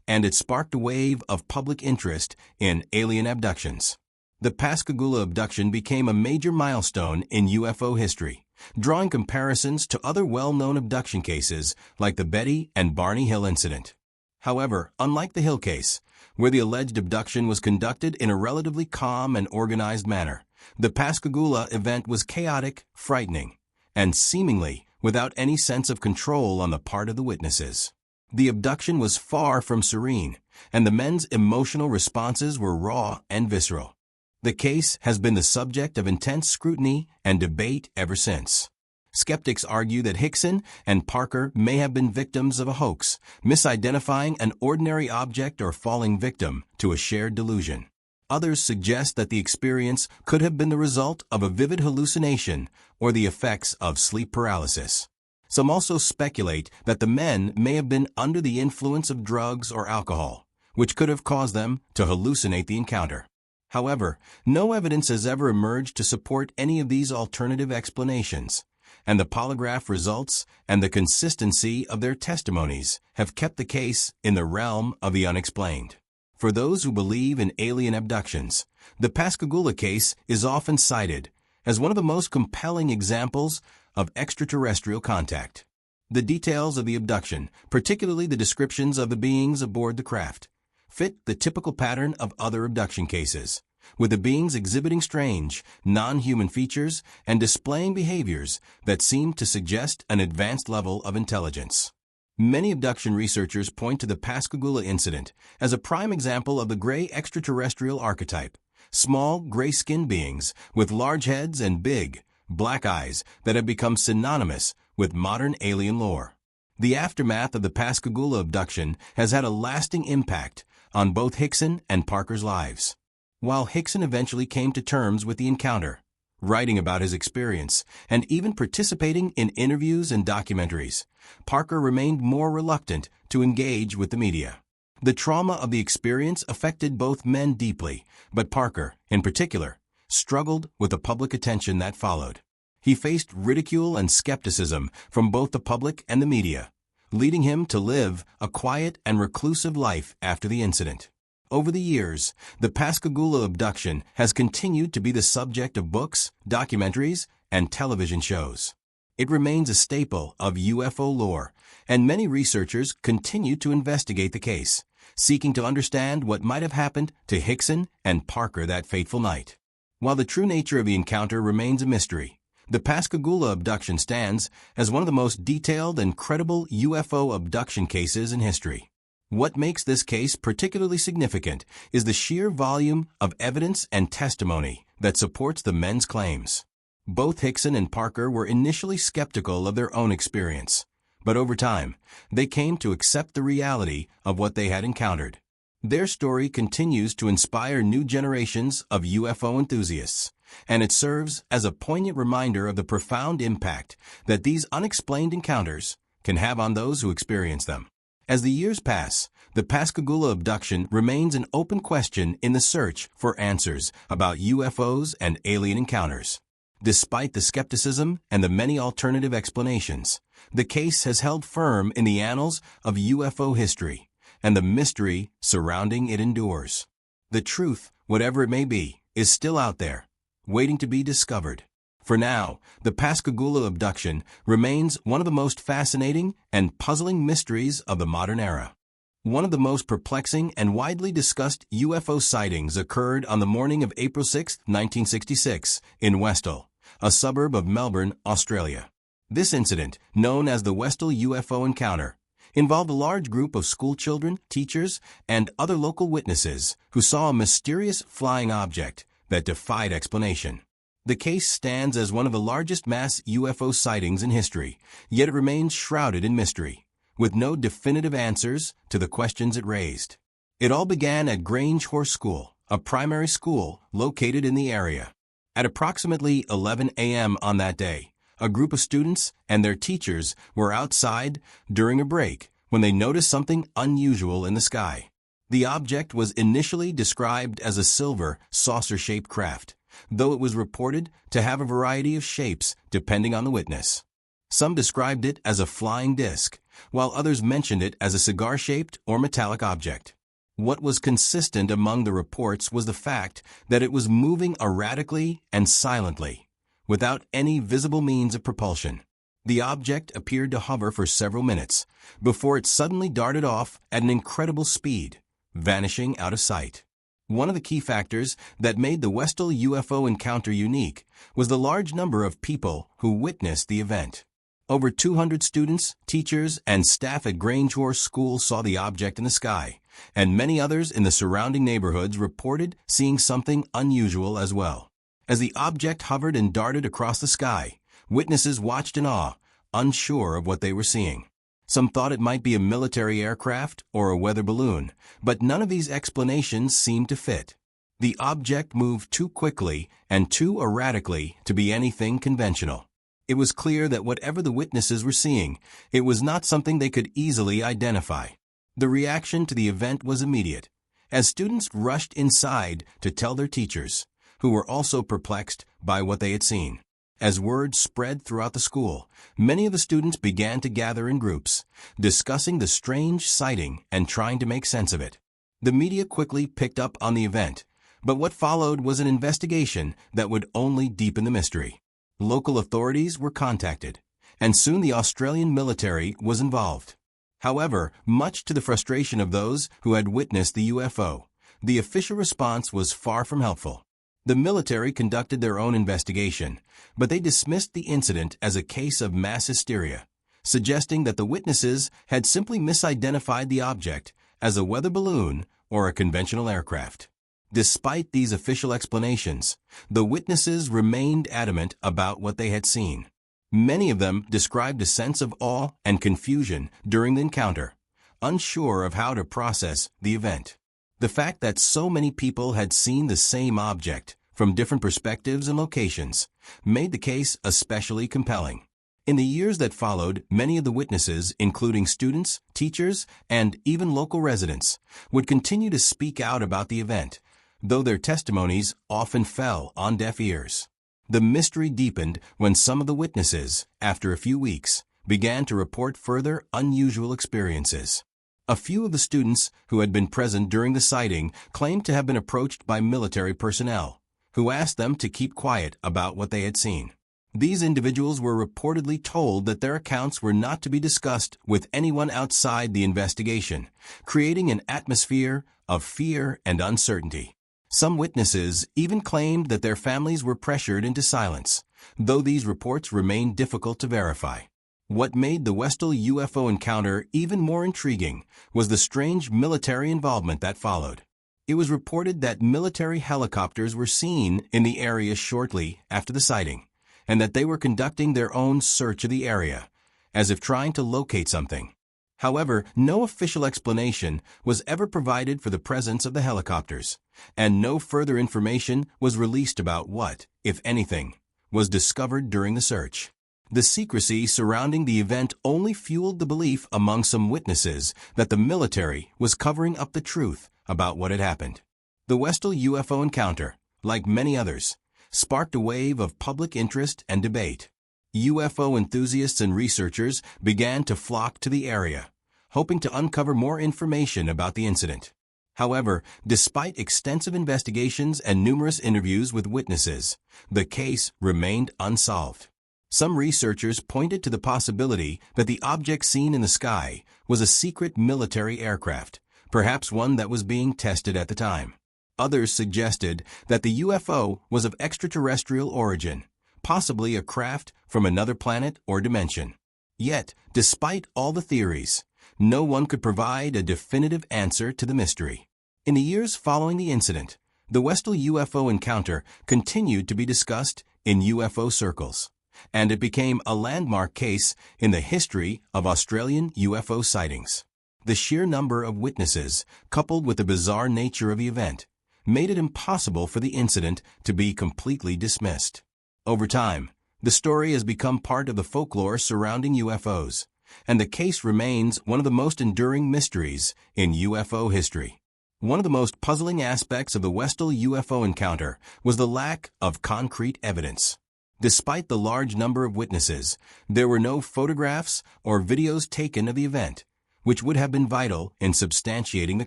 and it sparked a wave of public interest in alien abductions. The Pascagoula abduction became a major milestone in UFO history, drawing comparisons to other well-known abduction cases like the Betty and Barney Hill incident. However, unlike the Hill case, where the alleged abduction was conducted in a relatively calm and organized manner, the Pascagoula event was chaotic, frightening, and seemingly without any sense of control on the part of the witnesses. The abduction was far from serene, and the men's emotional responses were raw and visceral. The case has been the subject of intense scrutiny and debate ever since. Skeptics argue that Hickson and Parker may have been victims of a hoax, misidentifying an ordinary object or falling victim to a shared delusion. Others suggest that the experience could have been the result of a vivid hallucination or the effects of sleep paralysis. Some also speculate that the men may have been under the influence of drugs or alcohol, which could have caused them to hallucinate the encounter. However, no evidence has ever emerged to support any of these alternative explanations, and the polygraph results and the consistency of their testimonies have kept the case in the realm of the unexplained. For those who believe in alien abductions, the Pascagoula case is often cited as one of the most compelling examples of extraterrestrial contact. The details of the abduction, particularly the descriptions of the beings aboard the craft, fit the typical pattern of other abduction cases, with the beings exhibiting strange, non-human features and displaying behaviors that seem to suggest an advanced level of intelligence. Many abduction researchers point to the Pascagoula incident as a prime example of the gray extraterrestrial archetype, small, gray-skinned beings with large heads and big, black eyes that have become synonymous with modern alien lore. The aftermath of the Pascagoula abduction has had a lasting impact on both Hickson and Parker's lives. While Hickson eventually came to terms with the encounter, writing about his experience, and even participating in interviews and documentaries, Parker remained more reluctant to engage with the media. The trauma of the experience affected both men deeply, but Parker, in particular, struggled with the public attention that followed. He faced ridicule and skepticism from both the public and the media, leading him to live a quiet and reclusive life after the incident. Over the years, the Pascagoula abduction has continued to be the subject of books, documentaries, and television shows. It remains a staple of UFO lore, and many researchers continue to investigate the case, seeking to understand what might have happened to Hickson and Parker that fateful night. While the true nature of the encounter remains a mystery, the Pascagoula abduction stands as one of the most detailed and credible UFO abduction cases in history. What makes this case particularly significant is the sheer volume of evidence and testimony that supports the men's claims. Both Hickson and Parker were initially skeptical of their own experience, but over time, they came to accept the reality of what they had encountered. Their story continues to inspire new generations of UFO enthusiasts, and it serves as a poignant reminder of the profound impact that these unexplained encounters can have on those who experience them. As the years pass, the Pascagoula abduction remains an open question in the search for answers about UFOs and alien encounters. Despite the skepticism and the many alternative explanations, the case has held firm in the annals of UFO history, and the mystery surrounding it endures. The truth, whatever it may be, is still out there, waiting to be discovered. For now, the Pascagoula abduction remains one of the most fascinating and puzzling mysteries of the modern era. One of the most perplexing and widely discussed UFO sightings occurred on the morning of April 6, 1966, in Westall, a suburb of Melbourne, Australia. This incident, known as the Westall UFO encounter, involved a large group of schoolchildren, teachers, and other local witnesses who saw a mysterious flying object that defied explanation. The case stands as one of the largest mass UFO sightings in history, yet it remains shrouded in mystery, with no definitive answers to the questions it raised. It all began at Grange Horse School, a primary school located in the area. At approximately 11 a.m. on that day, a group of students and their teachers were outside during a break when they noticed something unusual in the sky. The object was initially described as a silver, saucer-shaped craft, though it was reported to have a variety of shapes depending on the witness. Some described it as a flying disc, while others mentioned it as a cigar-shaped or metallic object. What was consistent among the reports was the fact that it was moving erratically and silently, without any visible means of propulsion. The object appeared to hover for several minutes before it suddenly darted off at an incredible speed, vanishing out of sight. One of the key factors that made the Westall UFO encounter unique was the large number of people who witnessed the event. Over 200 students, teachers, and staff at Grange Horse School saw the object in the sky, and many others in the surrounding neighborhoods reported seeing something unusual as well. As the object hovered and darted across the sky, witnesses watched in awe, unsure of what they were seeing. Some thought it might be a military aircraft or a weather balloon, but none of these explanations seemed to fit. The object moved too quickly and too erratically to be anything conventional. It was clear that whatever the witnesses were seeing, it was not something they could easily identify. The reaction to the event was immediate, as students rushed inside to tell their teachers, who were also perplexed by what they had seen. As word spread throughout the school, many of the students began to gather in groups, discussing the strange sighting and trying to make sense of it. The media quickly picked up on the event, but what followed was an investigation that would only deepen the mystery. Local authorities were contacted, and soon the Australian military was involved. However, much to the frustration of those who had witnessed the UFO, the official response was far from helpful. The military conducted their own investigation, but they dismissed the incident as a case of mass hysteria, suggesting that the witnesses had simply misidentified the object as a weather balloon or a conventional aircraft. Despite these official explanations, the witnesses remained adamant about what they had seen. Many of them described a sense of awe and confusion during the encounter, unsure of how to process the event. The fact that so many people had seen the same object from different perspectives and locations made the case especially compelling. In the years that followed, many of the witnesses, including students, teachers, and even local residents, would continue to speak out about the event, though their testimonies often fell on deaf ears. The mystery deepened when some of the witnesses, after a few weeks, began to report further unusual experiences. A few of the students who had been present during the sighting claimed to have been approached by military personnel, who asked them to keep quiet about what they had seen. These individuals were reportedly told that their accounts were not to be discussed with anyone outside the investigation, creating an atmosphere of fear and uncertainty. Some witnesses even claimed that their families were pressured into silence, though these reports remained difficult to verify. What made the Westall UFO encounter even more intriguing was the strange military involvement that followed. It was reported that military helicopters were seen in the area shortly after the sighting, and that they were conducting their own search of the area, as if trying to locate something. However, no official explanation was ever provided for the presence of the helicopters, and no further information was released about what, if anything, was discovered during the search. The secrecy surrounding the event only fueled the belief among some witnesses that the military was covering up the truth about what had happened. The Westall UFO encounter, like many others, sparked a wave of public interest and debate. UFO enthusiasts and researchers began to flock to the area, hoping to uncover more information about the incident. However, despite extensive investigations and numerous interviews with witnesses, the case remained unsolved. Some researchers pointed to the possibility that the object seen in the sky was a secret military aircraft, perhaps one that was being tested at the time. Others suggested that the UFO was of extraterrestrial origin, possibly a craft from another planet or dimension. Yet, despite all the theories, no one could provide a definitive answer to the mystery. In the years following the incident, the Westel UFO encounter continued to be discussed in UFO circles, and it became a landmark case in the history of Australian UFO sightings. The sheer number of witnesses, coupled with the bizarre nature of the event, made it impossible for the incident to be completely dismissed. Over time, the story has become part of the folklore surrounding UFOs, and the case remains one of the most enduring mysteries in UFO history. One of the most puzzling aspects of the Westel UFO encounter was the lack of concrete evidence. Despite the large number of witnesses, there were no photographs or videos taken of the event, which would have been vital in substantiating the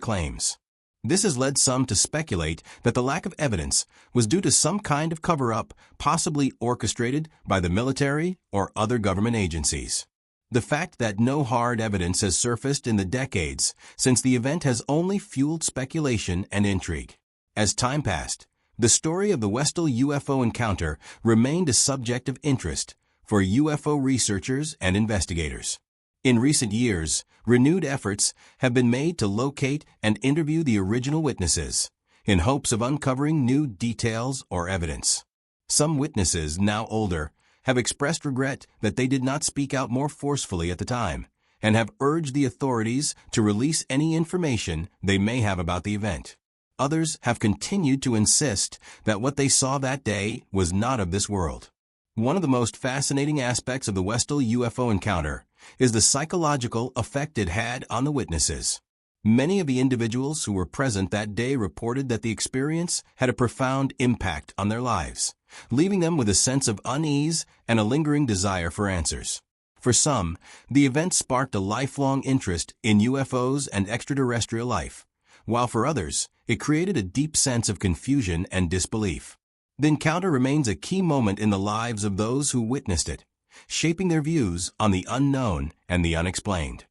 claims. This has led some to speculate that the lack of evidence was due to some kind of cover-up, possibly orchestrated by the military or other government agencies. The fact that no hard evidence has surfaced in the decades since the event has only fueled speculation and intrigue. As time passed, the story of the Westel UFO encounter remained a subject of interest for UFO researchers and investigators. In recent years, renewed efforts have been made to locate and interview the original witnesses, in hopes of uncovering new details or evidence. Some witnesses, now older, have expressed regret that they did not speak out more forcefully at the time, and have urged the authorities to release any information they may have about the event. Others have continued to insist that what they saw that day was not of this world. One of the most fascinating aspects of the Westel UFO encounter is the psychological effect it had on the witnesses. Many of the individuals who were present that day reported that the experience had a profound impact on their lives, leaving them with a sense of unease and a lingering desire for answers. For some, the event sparked a lifelong interest in UFOs and extraterrestrial life, while for others, it created a deep sense of confusion and disbelief. The encounter remains a key moment in the lives of those who witnessed it, shaping their views on the unknown and the unexplained.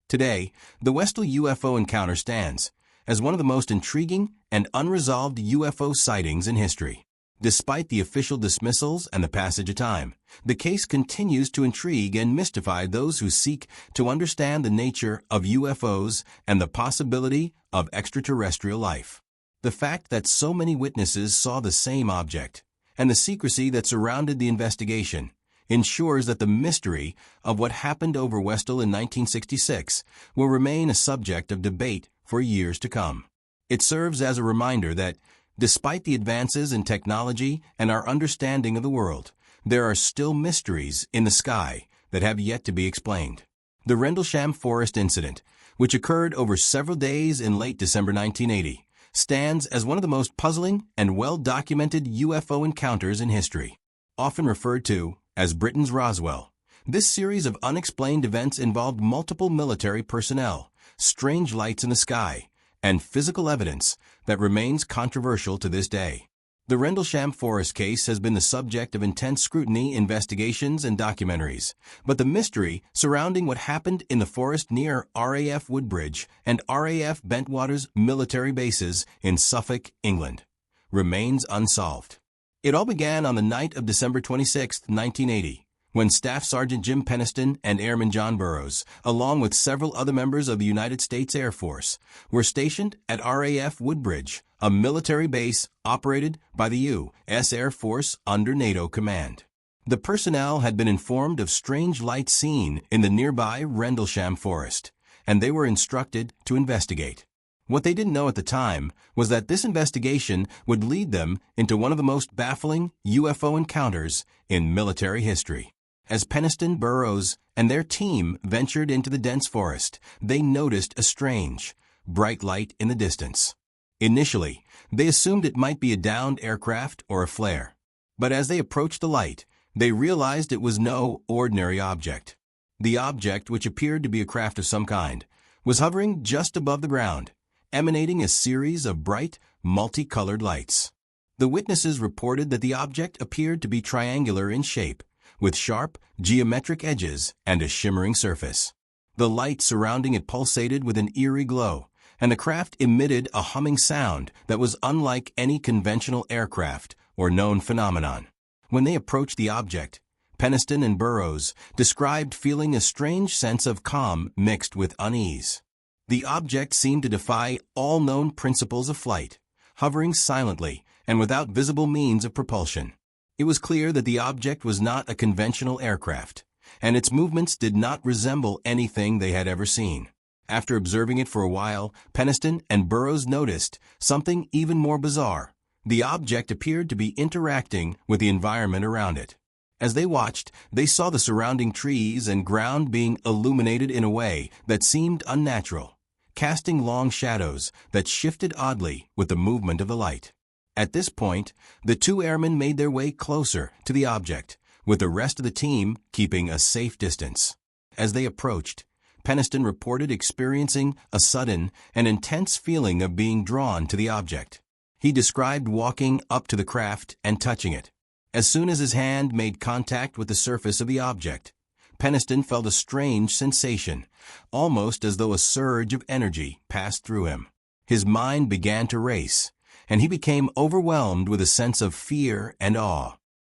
Today, the Westel UFO encounter stands as one of the most intriguing and unresolved UFO sightings in history. Despite the official dismissals and the passage of time, the case continues to intrigue and mystify those who seek to understand the nature of UFOs and the possibility of extraterrestrial life. The fact that so many witnesses saw the same object, and the secrecy that surrounded the investigation, ensures that the mystery of what happened over Westel in 1966 will remain a subject of debate for years to come. It serves as a reminder that, despite the advances in technology and our understanding of the world, there are still mysteries in the sky that have yet to be explained. The Rendlesham Forest incident, which occurred over several days in late December 1980, stands as one of the most puzzling and well-documented UFO encounters in history. Often referred to as Britain's Roswell, this series of unexplained events involved multiple military personnel, strange lights in the sky, and physical evidence that remains controversial to this day. The Rendlesham Forest case has been the subject of intense scrutiny, investigations, and documentaries, but the mystery surrounding what happened in the forest near RAF Woodbridge and RAF Bentwaters military bases in Suffolk, England, remains unsolved. It all began on the night of December 26, 1980, when Staff Sergeant Jim Peniston and Airman John Burroughs, along with several other members of the United States Air Force, were stationed at RAF Woodbridge, a military base operated by the U.S. Air Force under NATO command. The personnel had been informed of strange lights seen in the nearby Rendlesham Forest, and they were instructed to investigate. What they didn't know at the time was that this investigation would lead them into one of the most baffling UFO encounters in military history. As Peniston, Burroughs, and their team ventured into the dense forest, they noticed a strange, bright light in the distance. Initially, they assumed it might be a downed aircraft or a flare. But as they approached the light, they realized it was no ordinary object. The object, which appeared to be a craft of some kind, was hovering just above the ground, emanating a series of bright, multicolored lights. The witnesses reported that the object appeared to be triangular in shape, with sharp, geometric edges and a shimmering surface. The light surrounding it pulsated with an eerie glow, and the craft emitted a humming sound that was unlike any conventional aircraft or known phenomenon. When they approached the object, Peniston and Burroughs described feeling a strange sense of calm mixed with unease. The object seemed to defy all known principles of flight, hovering silently and without visible means of propulsion. It was clear that the object was not a conventional aircraft, and its movements did not resemble anything they had ever seen. After observing it for a while, Peniston and Burroughs noticed something even more bizarre. The object appeared to be interacting with the environment around it. As they watched, they saw the surrounding trees and ground being illuminated in a way that seemed unnatural, casting long shadows that shifted oddly with the movement of the light. At this point, the two airmen made their way closer to the object, with the rest of the team keeping a safe distance. As they approached, Peniston reported experiencing a sudden and intense feeling of being drawn to the object. He described walking up to the craft and touching it. As soon as his hand made contact with the surface of the object, Peniston felt a strange sensation, almost as though a surge of energy passed through him. His mind began to race, and he became overwhelmed with a sense of fear and awe.